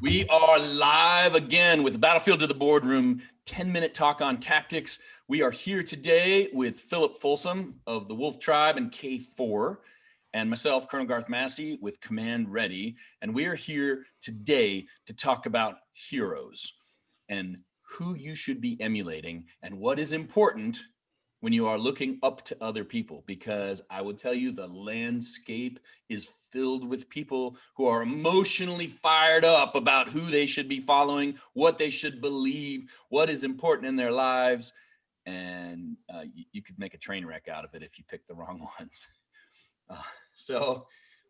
We are live again with Battlefield to the Boardroom, 10-minute talk on tactics. We are here today with Philip Folsom of the Wolf Tribe and K4, and myself, Colonel Garth Massey with Command Ready. And we are here today to talk about heroes and who you should be emulating and what is important when you are looking up to other people, because I will tell you the landscape is filled with people who are emotionally fired up about who they should be following, what they should believe, what is important in their lives. And you could make a train wreck out of it if you pick the wrong ones.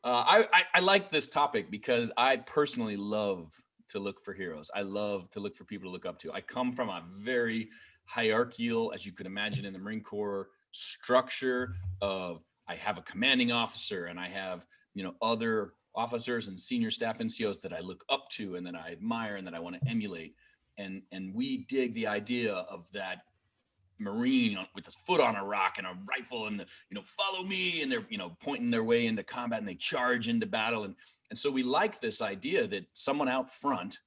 I like this topic because I personally love to look for heroes. I love to look for people to look up to. I come from a very hierarchical, as you could imagine in the Marine Corps, structure of I have a commanding officer and I have, other officers and senior staff NCOs that I look up to and that I admire and that I want to emulate. And we dig the idea of that Marine with his foot on a rock and a rifle and follow me, and they're pointing their way into combat and they charge into battle, and so we like this idea that someone out front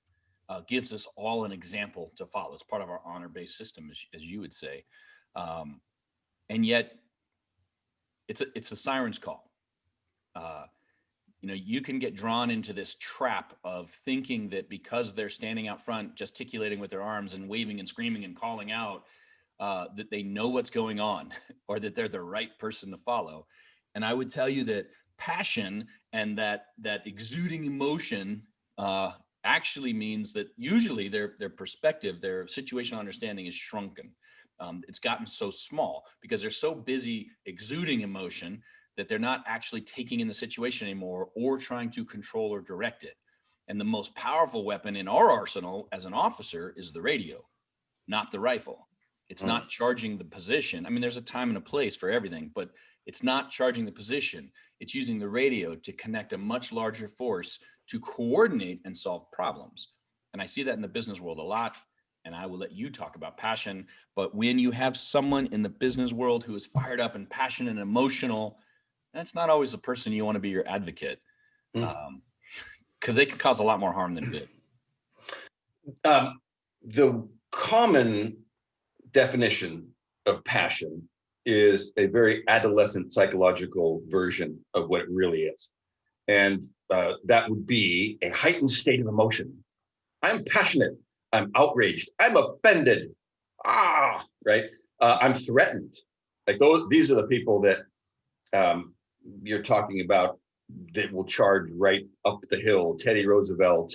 gives us all an example to follow. It's part of our honor-based system, as you would say, and yet it's a siren's call. You can get drawn into this trap of thinking that because they're standing out front, gesticulating with their arms and waving and screaming and calling out, that they know what's going on or that they're the right person to follow. And I would tell you that passion and that exuding emotion actually means that usually their perspective, their situational understanding is shrunken. It's gotten so small because they're so busy exuding emotion that they're not actually taking in the situation anymore or trying to control or direct it. And the most powerful weapon in our arsenal as an officer is the radio, not the rifle. It's not charging the position. I mean, there's a time and a place for everything, but it's not charging the position. It's using the radio to connect a much larger force to coordinate and solve problems. And I see that in the business world a lot, and I will let you talk about passion. But when you have someone in the business world who is fired up and passionate and emotional, that's not always the person you want to be your advocate, because they can cause a lot more harm than good. The common definition of passion is a very adolescent psychological version of what it really is. And that would be a heightened state of emotion. I'm passionate. I'm outraged. I'm offended. Right? I'm threatened. Like these are the people that you're talking about that will charge right up the hill, Teddy Roosevelt.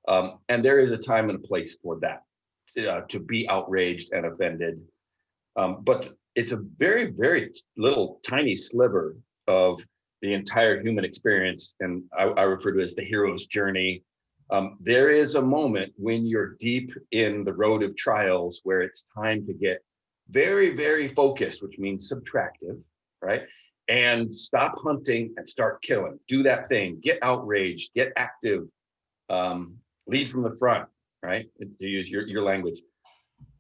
And there is a time and a place for that. To be outraged and offended. But it's a very, very little tiny sliver of the entire human experience. And I refer to it as the hero's journey. There is a moment when you're deep in the road of trials where it's time to get very, very focused, which means subtractive, right? And stop hunting and start killing. Do that thing, get outraged, get active, lead from the front. Right? To use your language.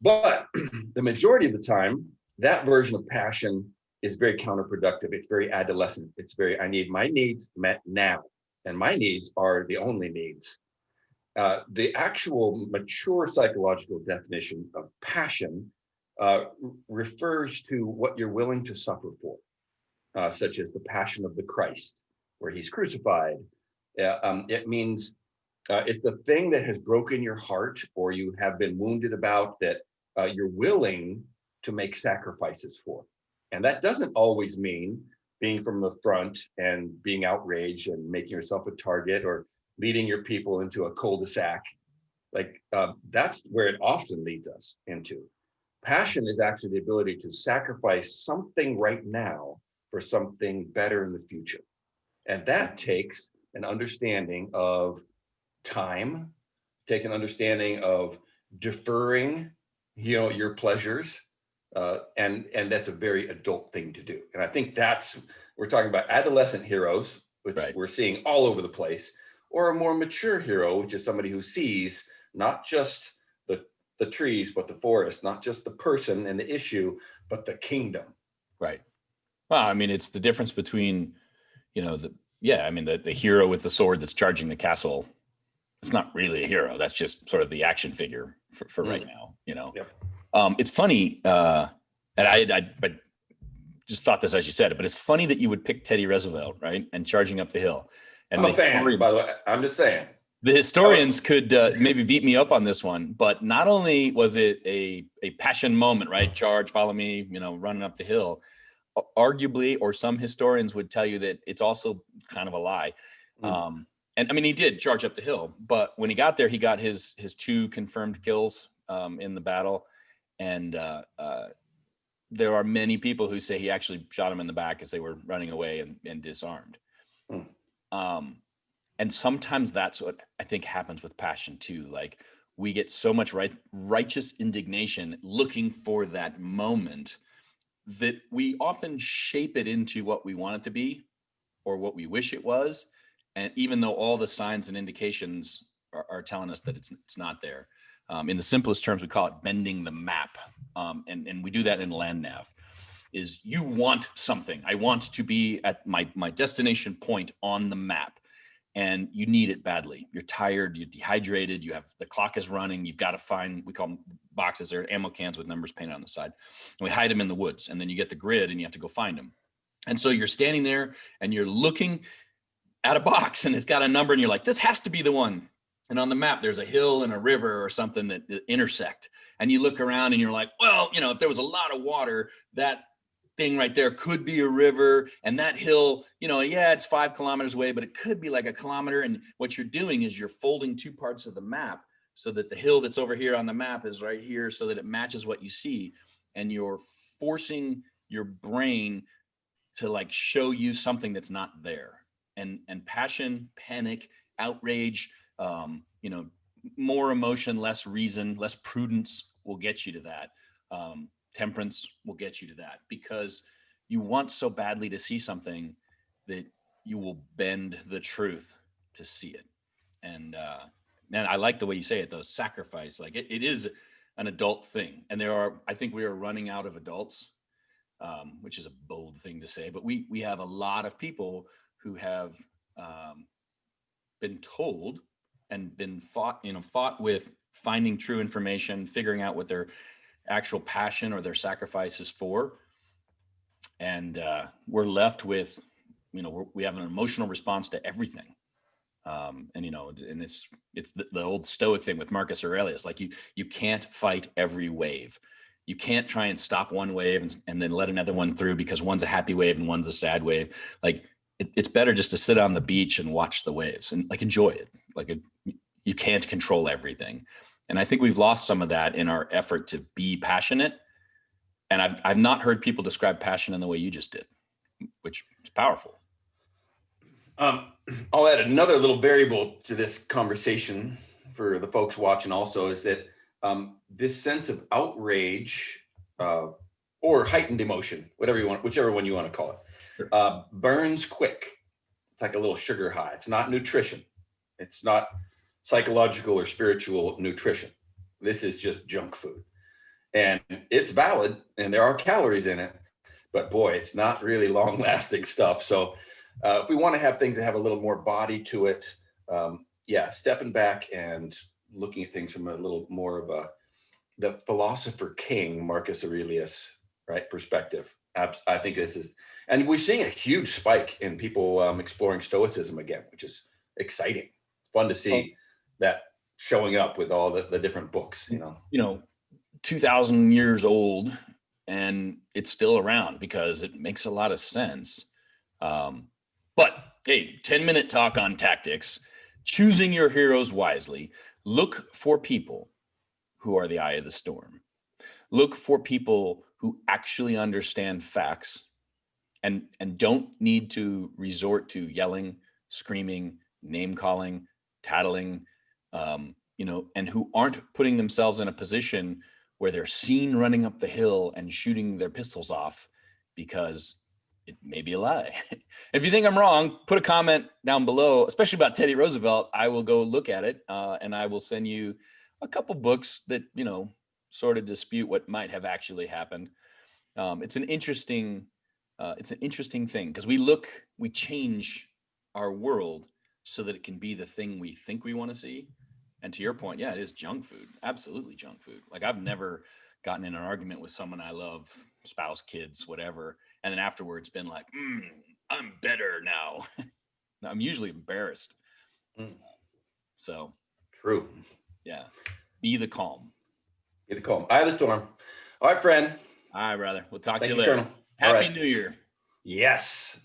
But the majority of the time, that version of passion is very counterproductive. It's very adolescent. It's I need my needs met now. And my needs are the only needs. The actual mature psychological definition of passion refers to what you're willing to suffer for, such as the passion of the Christ, where he's crucified. It means it's the thing that has broken your heart or you have been wounded about that you're willing to make sacrifices for. And that doesn't always mean being from the front and being outraged and making yourself a target or leading your people into a cul-de-sac. That's where it often leads us into. Passion is actually the ability to sacrifice something right now for something better in the future. And that takes an understanding of time, take an understanding of deferring, your pleasures, and that's a very adult thing to do. And I think we're talking about adolescent heroes, which we're seeing all over the place, or a more mature hero, which is somebody who sees not just the trees, but the forest, not just the person and the issue, but the kingdom. Right. Well, I mean, it's the difference between, the hero with the sword that's charging the castle it's not really a hero. That's just sort of the action figure for right Mm. now, Yep. It's funny, and I just thought this as you said it, but it's funny that you would pick Teddy Roosevelt, right? And charging up the hill. I'm And a fan, by the way. I'm just saying. the That was, historians could maybe beat me up on this one, but not only was it a passion moment, right? Charge, follow me, running up the hill. Arguably, or some historians would tell you that it's also kind of a lie. mm, And I mean, he did charge up the hill, but when he got there, he got his two confirmed kills in the battle, and there are many people who say he actually shot him in the back as they were running away and disarmed. mm, Um, and sometimes that's what I think happens with passion too. Like we get so much righteous indignation looking for that moment that we often shape it into what we want it to be or what we wish it was. And even though all the signs and indications are telling us that it's not there, in the simplest terms, we call it bending the map. And we do that in land nav. Is you want something. I want to be at my destination point on the map, and you need it badly. You're tired, you're dehydrated, the clock is running, you've got to find, we call them boxes, they're ammo cans with numbers painted on the side. And we hide them in the woods, and then you get the grid and you have to go find them. And so you're standing there and you're looking at a box and it's got a number and you're like, this has to be the one. And on the map, there's a hill and a river or something that intersect. And you look around and you're like, well, if there was a lot of water, that thing right there could be a river, and that hill, yeah, it's 5 kilometers away, but it could be like a kilometer. And what you're doing is you're folding two parts of the map so that the hill that's over here on the map is right here so that it matches what you see. And you're forcing your brain to like show you something that's not there. And passion, panic, outrage, more emotion, less reason, less prudence will get you to that. Temperance will get you to that because you want so badly to see something that you will bend the truth to see it. And man, I like the way you say it, though. Sacrifice, like it is an adult thing. And I think we are running out of adults, which is a bold thing to say, but we have a lot of people who have been told and been fought with finding true information, figuring out what their actual passion or their sacrifices for, and we're left with we have an emotional response to everything, and it's the old stoic thing with Marcus Aurelius, like you can't fight every wave. You can't try and stop one wave and then let another one through because one's a happy wave and one's a sad wave. Like it's better just to sit on the beach and watch the waves and like enjoy it. You can't control everything. And I think we've lost some of that in our effort to be passionate. And I've not heard people describe passion in the way you just did, which is powerful. I'll add another little variable to this conversation for the folks watching also is that this sense of outrage or heightened emotion, whichever one you want to call it, Sure. burns quick. It's like a little sugar high. It's not nutrition. It's not psychological or spiritual nutrition. This is just junk food. And it's valid and there are calories in it, but boy, it's not really long lasting stuff. So if we want to have things that have a little more body to it, stepping back and looking at things from a little more of the philosopher king, Marcus Aurelius, right, perspective. I think this is, and we're seeing a huge spike in people exploring Stoicism again, which is exciting. It's fun to see that showing up with all the different books, 2,000 years old and it's still around because it makes a lot of sense. But hey, 10-minute talk on tactics, choosing your heroes wisely. Look for people who are the eye of the storm. Look for people who actually understand facts and don't need to resort to yelling, screaming, name calling, tattling, and who aren't putting themselves in a position where they're seen running up the hill and shooting their pistols off because it may be a lie. If you think I'm wrong, put a comment down below, especially about Teddy Roosevelt. I will go look at it and I will send you a couple books that, sort of dispute what might have actually happened. It's an interesting thing because we change our world so that it can be the thing we think we want to see. And to your point, yeah, it is junk food. Absolutely junk food. Like I've never gotten in an argument with someone I love, spouse, kids, whatever, and then afterwards been like, I'm better now. I'm usually embarrassed. Mm. So True. yeah, be the calm. Be the calm. Eye of the storm. All right, friend. All right, brother. We'll talk to Thank you you, later. Colonel. All Happy right. New Year. Yes.